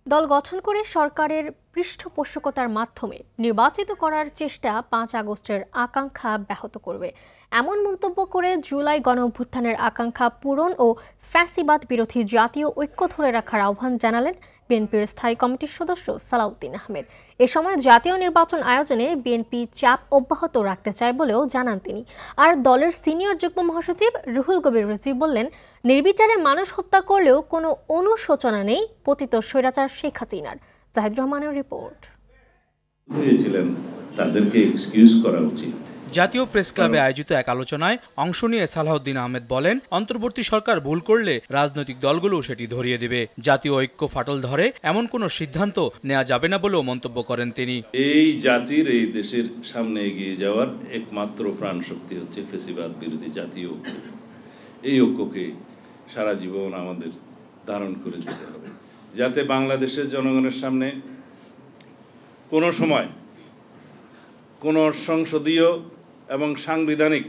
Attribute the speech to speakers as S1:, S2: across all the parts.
S1: দল গঠন করে সরকারের পৃষ্ঠপোষকতার মাধ্যমে নির্বাচিত করার চেষ্টা ৫ আগস্টের আকাঙ্ক্ষা ব্যাহত করবে এমন মন্তব্য করে জুলাই গণঅভ্যুত্থানের আকাঙ্ক্ষা পূরণ ও ফ্যাসিবাদ বিরোধী জাতীয় ঐক্য ধরে রাখার আহ্বান জানালেন বিএনপির স্থায়ী কমিটির সদস্য সালাউদ্দিন আহমেদ। এ সময় জাতীয় নির্বাচন আয়োজনে বিএনপি চাপ অব্যাহত রাখতে চায় বলেও জানান তিনি। আর দলের সিনিয়র যুগ্ম মহাসচিব রুহুল কবির রিজভী বললেন, নির্বিচারে মানুষ হত্যা করলেও কোনো অনুশোচনা নেই পতিত স্বৈরাচার শেখ হাসিনার। জাহিদ রহমানের রিপোর্ট।
S2: তাদেরকে এক্সকিউজ করা উচিত।
S3: জাতীয় প্রেস ক্লাবে আয়োজিত এক আলোচনায় অংশ নিয়ে সালাউদ্দিন আহমেদ বলেন, অন্তর্বর্তী সরকার ভুল করলে রাজনৈতিক দলগুলো সেটি ধরিয়ে দেবে। জাতীয় ঐক্য ফাটল ধরে এমন কোনো সিদ্ধান্ত নেওয়া যাবে না বলেও মন্তব্য করেন তিনি।
S2: এই জাতির, এই দেশের সামনে এগিয়ে যাওয়ার একমাত্র প্রাণ শক্তি হচ্ছে ফ্যাসিবাদ বিরোধী জাতীয় ঐক্য। এই ঐক্যকে সারা জীবন আমাদের ধারণ করে যেতে হবে, যাতে বাংলাদেশের জনগণের সামনে কোনো সময় কোনো সংসদীয় এবং সাংবিধানিক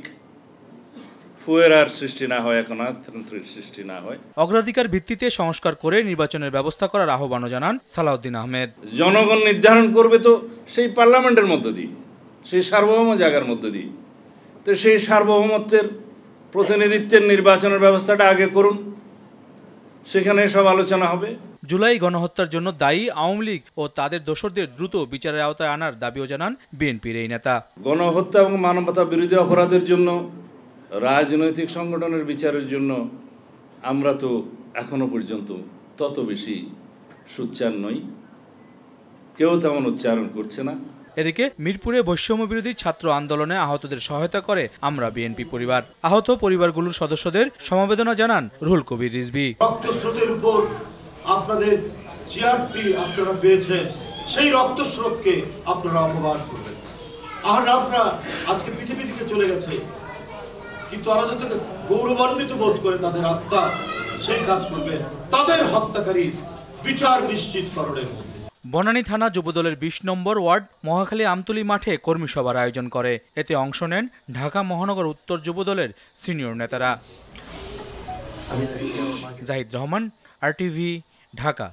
S2: ফুয়েরার সৃষ্টি না হয়, একনায়কতন্ত্রের সৃষ্টি না হয়।
S3: অগ্রাধিকার ভিত্তিতে সংস্কার করে নির্বাচনের ব্যবস্থা করার আহ্বানও জানান সালাউদ্দিন আহমেদ।
S2: জনগণ নির্ধারণ করবে তো সেই পার্লামেন্টের মধ্য দিয়ে, সেই সার্বভৌম জায়গার মধ্য দিয়ে। তো সেই সার্বভৌমত্বের প্রতিনিধিত্বের নির্বাচনের ব্যবস্থাটা আগে করুন, সেখানে সব আলোচনা হবে।
S3: জুলাই গণহত্যার জন্য দায়ী আওয়ামী লীগ ও তাদের দোসরদের দ্রুত বিচারের আওতায় আনার দাবিও জানান বিএনপির এই নেতা।
S2: গণহত্যা এবং মানবতা বিরোধী অপরাধের জন্য রাজনৈতিক সংগঠনের বিচারের জন্য আমরা তো এখনো পর্যন্ত তত বেশি সোচ্চার নই, কেউ তেমন উচ্চারণ করছে না।
S3: এদিকে মিরপুরে বৈষম্য বিরোধী ছাত্র আন্দোলনে আহতদের সহায়তা করে আমরা বিএনপি পরিবার। আহত পরিবারগুলোর সদস্যদের সমবেদনা জানান রুহুল কবির রিজভী।
S4: রক্তস্রোতের উপর আপনাদের চেয়ারটি আপনারা পেয়েছেন, সেই রক্তস্রোতকে আপনারা অপমান করবেন। আর আপনারা আজকে পৃথিবী থেকে চলে গেছে, কিন্তু আরো যাতে গৌরবান্বিত বোধ করে তাদের আত্মা, সেই কাজ করবেন তাদের হত্যাকারীর বিচার নিশ্চিতকরণের।
S3: বনানী থানা যুবদলের ২০ নম্বর ওয়ার্ড মহাখালী আমতলী মাঠে কর্মী সভার আয়োজন করে। এতে অংশ নেন ঢাকা মহানগর উত্তর যুবদলের সিনিয়র নেতারা। জাহিদ রহমান, RTV, ঢাকা।